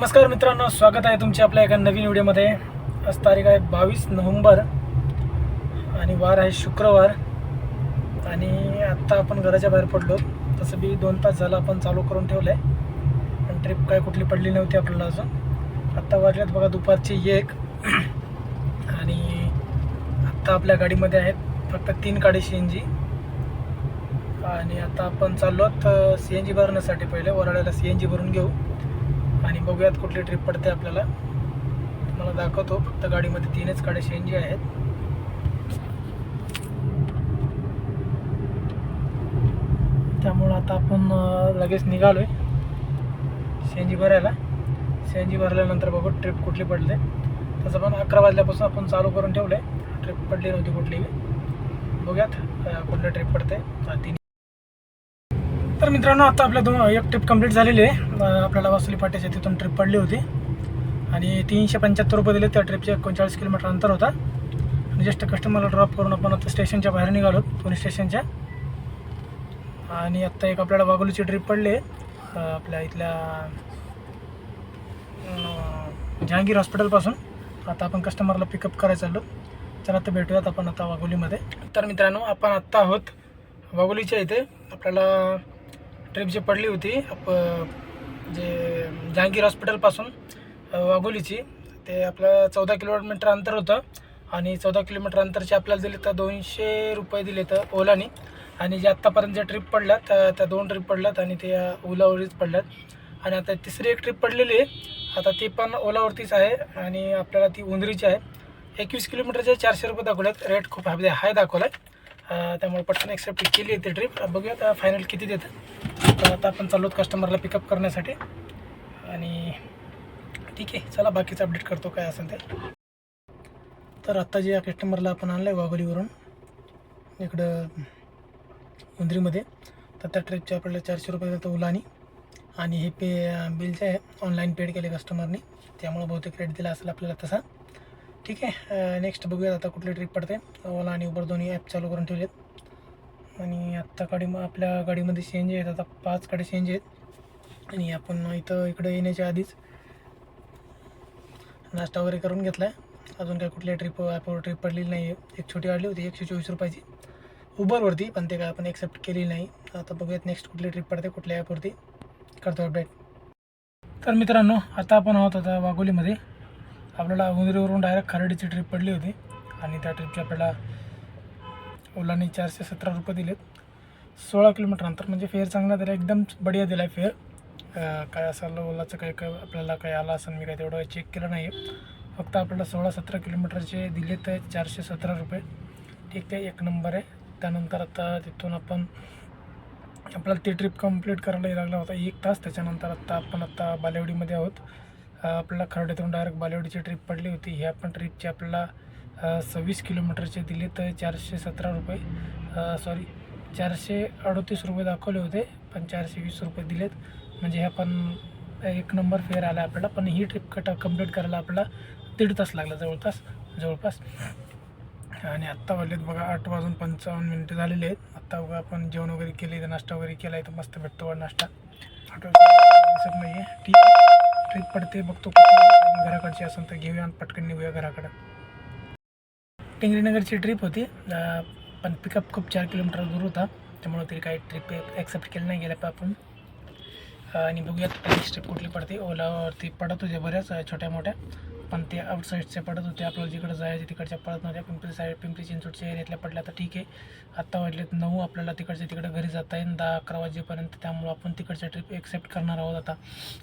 नमस्कार मित्रांनो, स्वागत आहे तुमचे आपल्या एका नवीन व्हिडिओमध्ये। आज तारीख आहे 22 नोव्हेंबर आणि वार आहे शुक्रवार। आणि आत्ता आपण घराच्या बाहेर पडलो। तसं बी 2 तास झाला आपण चालू करून ठेवलं आहे, पण ट्रिप काय कुठली पडली नव्हती आपल्याला अजून। आत्ता वाजल्यात बघा दुपारची 1 आणि आत्ता आपल्या गाडीमध्ये आहेत फक्त 3 गाडी CNG। आणि आता आपण चाललो आहोत CNG भरण्यासाठी। पहिले वराड्याला CNG भरून घेऊ आणि बघूयात कुठली ट्रिप पडते आपल्याला। तुम्हाला दाखवतो, फक्त गाडीमध्ये 3च गाड्या CNG आहेत। त्यामुळे आता आपण लगेच निघालोय CNG भरायला। CNG भरल्यानंतर बघू ट्रिप कुठली पडते। तसं पण 11 वाजल्यापासून आपण चालू करून ठेवलं आहे, ट्रिप पडली नव्हती कुठली। बघूयात कुठली ट्रिप पडते। तर मित्रांनो, आता आपल्या एक ट्रिप कंप्लीट झालेली आहे। आपल्याला वासुली फाट्याच्या तिथून ट्रिप पडली होती आणि 375 रुपये दिले। त्या ट्रिपचे 39 किलोमीटर अंतर होता आणि जस्ट कस्टमरला ड्रॉप करून आपण आता स्टेशनच्या बाहेर निघालो, पुणे स्टेशनच्या। आणि आत्ता एक आपल्याला वाघोलीची ट्रिप पडली आहे आपल्या इथल्या जहांगीर हॉस्पिटलपासून। आता आपण कस्टमरला पिकअप करायला चाललो। चला तर भेटूयात आपण आता वाघोलीमध्ये। तर मित्रांनो, आपण आत्ता आहोत वाघोलीच्या इथे। आपल्याला ट्रिप जी पडली होती जे जहांगीर हॉस्पिटलपासून वाघोलीची, ते आपलं 14 किलोमीटर अंतर होतं आणि 14 किलोमीटर अंतरचे आपल्याला दिले तर 200 रुपये दिले तर ओलानी। आणि जे आत्तापर्यंत ज्या ट्रिप पडल्यात त्या 2 ट्रिप पडल्यात आणि ते ओलावरतीच पडल्यात। आणि आता तिसरी एक ट्रिप पडलेली आहे, आता ती पण ओलावरतीच आहे आणि आपल्याला ती उंदरीची आहे। 21 किलोमीटरचे 400 रुपये दाखवलेत। रेट खूप हाय दाखवला आहे, त्यामुळे पटकन एक्सेप्ट केली आहे ती ट्रिप। बघूया फायनल किती देतं। तर आता आपण चाललो कस्टमरला पिकअप करण्यासाठी आणि ठीक आहे, चला बाकीचं अपडेट करतो काय असेल ते। तर आत्ता जे या कस्टमरला आपण आणलं आहे वाघोलीवरून इकडं उंदरीमध्ये, तर त्या ट्रिपचे आपल्याला 400 रुपये देतो ओलानी। आणि हे बिल जे आहे ऑनलाईन पेड केले कस्टमरनी, त्यामुळे बहुतेक रेट दिला असेल आपल्याला तसा। ठीक आहे, नेक्स्ट बघूयात आता कुठली ट्रिप पडते। ओला आणि उबर दोन्ही ॲप चालू करून ठेवलेत आणि आत्ता आपल्या गाडीमध्ये CNG आहेत। आता 5 गाडी CNG आहेत आणि आपण इकडे येण्याच्या आधीच नाश्ता वगैरे करून घेतला आहे। अजून काय कुठल्या ॲपवर ट्रिप पडलेली नाही आहे। एक छोटी वाढली होती 124 रुपयाची उबरवरती, पण ते काय आपण एक्सेप्ट केलेली नाही। आता बघूयात नेक्स्ट कुठली ट्रिप पडते कुठल्या ॲपवरती, करतो अपडेट। तर मित्रांनो, आता आपण आहोत आता वाघोलीमध्ये। आपल्याला उंदरीवरून डायरेक्ट खराडीची ट्रिप पडली होती आणि त्या ट्रिपचे आपल्याला ओलाने 417 रुपये दिलेत। 16 किलोमीटर अंतर, म्हणजे फेअर चांगला दिला, एकदम बढिया दिला आहे फेअर। काय असेल ओलाचं काय आपल्याला काय आला असेल, मी काय तेवढं चेक केलं नाही आहे। फक्त आपल्याला 16-17 किलोमीटरचे दिले तर 417 रुपये। ठीक आहे, एक नंबर आहे। त्यानंतर आता तिथून आपल्याला ती ट्रिप कंप्लीट करायला लागला होता 1 तास। त्याच्यानंतर आता बालेवाडीमध्ये आहोत। आपल्याला खर्डीतून डायरेक्ट बालेवाडीची ट्रिप पडली होती। ह्या पण ट्रिपचे आपल्याला 26 किलोमीटरचे दिले तर 417 रुपये, सॉरी 438 रुपये दाखवले होते, पण 420 रुपये दिलेत। म्हणजे ह्या पण एक नंबर फेअर आला आपल्याला। पण ही ट्रिप कंप्लीट करायला आपल्याला 1.5 तास लागला जवळपास। आणि आत्ता वाजलेत बघा 8:55 झालेले आहेत। आत्ता बघा आपण जेवण वगैरे केले, नाश्ता वगैरे केला आहे, तर मस्त भेटतो नाश्ता। दिसत नाही आहे। ठीक आहे, ट्रिप पडते बघतो घराकडची असेल तर घेऊया आणि पटकन निघूया घराकडं। टिंगरीनगरची ट्रिप होती, पण पिकअप खूप 4 किलोमीटर दूर होता, त्यामुळे तरी काही ट्रिप ॲक्सेप्ट केलं नाही गेलं आपण। आणि बघूयात नेक्स्ट ट्रिप कुठली पडते। ओलावरती पडत होते बऱ्याच छोट्या मोठ्या, पण ते आउटसाईडचे पडत होते। आपल्याला जिकडं जायचे तिकडच्या पडत नव्हत्या। पिंपरी चिंचवडच्या एरियातल्या पडल्या तर ठीक आहे। आत्ता वाजलेत 9, आपल्याला तिकडं घरी जाता येईल 10-11 वाजेपर्यंत, त्यामुळं आपण तिकडच्या ट्रिप एक्सेप्ट करणार आहोत आता।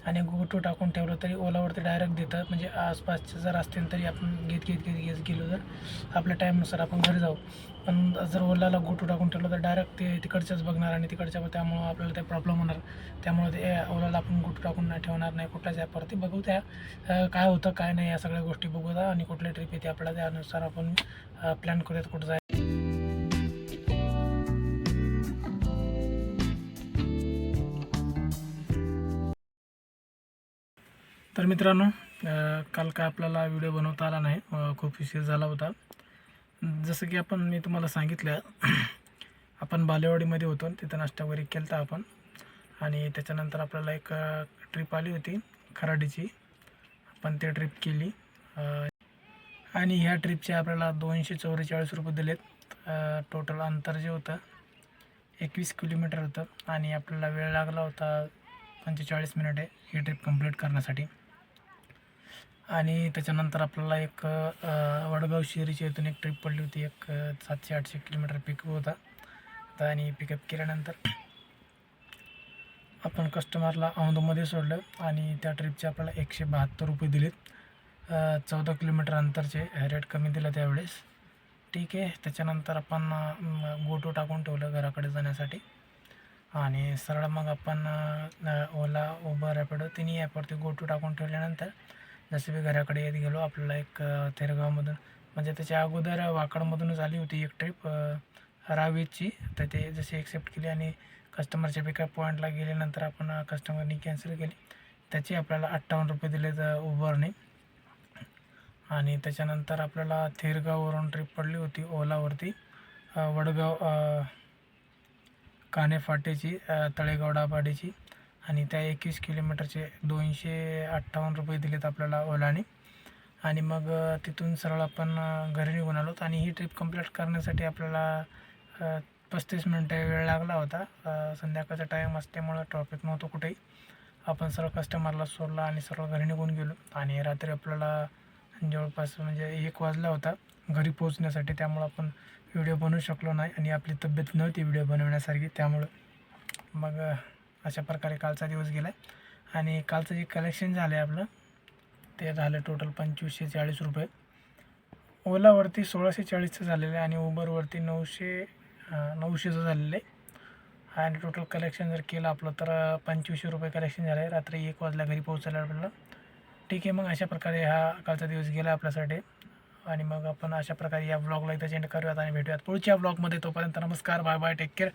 आणि GoTo टाकून ठेवलं तरी ओलावरती डायरेक्ट देतं, म्हणजे आसपासचे जर असतील तरी आपण घेत गेलो तर आपल्या टाईमनुसार आपण घरी जाऊ। पण जर ओलाला GoTo टाकून ठेवलं तर डायरेक्ट ते तिकडच्याच बघणार आणि त्यामुळं आपल्याला ते प्रॉब्लेम होणार। त्यामुळे ते ओलाला आपण GoTo टाकून ठेवणार नाही कुठल्याच ॲपवरती। बघू काय होतं काय नाही, या सगळ्या गोष्टी बघूया आणि कुठल्या ट्रिप येते आपल्याला, त्यानुसार आपण प्लॅन करूयात कुठं जायचं। तर मित्रांनो, काल काय आपल्याला व्हिडिओ बनवता आला नाही, खूप उशीर झाला होता। जसं की मी तुम्हाला सांगितलं आपण बालेवाडीमध्ये होतो, तिथं नाश्ता वगैरे केला होता आपण। आणि त्याच्यानंतर आपल्याला एक ट्रिप आली होती खराडीची, आपण ते ट्रिप केली आणि ह्या ट्रिपचे आपल्याला 244 रुपये दिलेत. टोटल अंतर जे होतं 21 किलोमीटर होतं आणि आपल्याला वेळ लागला होता 45 मिनिटे ही ट्रिप कंप्लीट करण्यासाठी. आणि त्याच्यानंतर आपल्याला एक वडगाव शिरीच्या इथून एक ट्रिप पडली होती. एक 700-800 किलोमीटर पिकअप होता. आणि पिकअप केल्यानंतर आपण कस्टमरला औंधमध्ये सोडलं आणि त्या ट्रिपचे आपल्याला 172 रुपये दिलेत. 14 किलोमीटर अंतरचे रेट कमी दिला त्यावेळेस. ठीक आहे. त्याच्यानंतर आपण गोटो टाकून ठेवलं घराकडे जाण्यासाठी आणि सरळ मग आपण ओला, उबर, रॅपिडो तिन्ही ॲपवरती गोटो टाकून ठेवल्यानंतर जसं मी घराकडे येत गेलो आपल्याला एक तेरगावमधून म्हणजे त्याच्या अगोदर वाकडमधूनच आली होती एक ट्रिप रावेतची. तर ते जशी ॲक्सेप्ट केली आणि कस्टमरच्या पिकअप पॉईंटला गेल्यानंतर आपण कस्टमरनी कॅन्सल केली. त्याचे आपल्याला 58 रुपये दिले उबरने. आणि त्याच्यानंतर आपल्याला थेरगाववरून ट्रिप पडली होती ओलावरती वडगाव काणे फाटेची तळेगाव दाभाडेची आणि त्या 21 किलोमीटरचे 258 रुपये दिलेत आपल्याला ओलाने. आणि मग तिथून सरळ आपण घरी निघून आलो आणि ही ट्रिप कंप्लीट करण्यासाठी आपल्याला 35 मिनटं वेळ लागला होता. संध्याकाळचा टाईम असल्यामुळं ट्रॉफिक नव्हतं कुठेही. आपण सरळ कस्टमरला सोडला आणि सरळ घरी निघून गेलो आणि रात्री आपल्याला जवळपास म्हणजे 1 वाजला होता घरी पोहोचण्यासाठी. त्यामुळं आपण व्हिडिओ बनवू शकलो नाही आणि आपली तब्येत नव्हती व्हिडिओ बनवण्यासारखी. त्यामुळं मग अशा प्रकारे कालचा दिवस गेला आणि कालचं जे कलेक्शन झालं आहे आपलं ते झालं टोटल 2540 रुपये. ओलावरती 1640चं झालेलं आहे आणि उबरवरती 900चं झालेलं आहे. आणि टोटल कलेक्शन जर केलं आपलं तर 2500 रुपये कलेक्शन झालं आहे. रात्री 1 वाजला घरी पोहोचायला आपल्याला. ठीक आहे. मग अशा प्रकारे हा कालचा दिवस गेला आपल्यासाठी आणि मग आपण अशा प्रकारे या ब्लॉगला इथं एंड करूयात आणि भेटूयात पुढच्या ब्लॉगमध्ये. तोपर्यंत नमस्कार, बाय बाय, टेक केअर.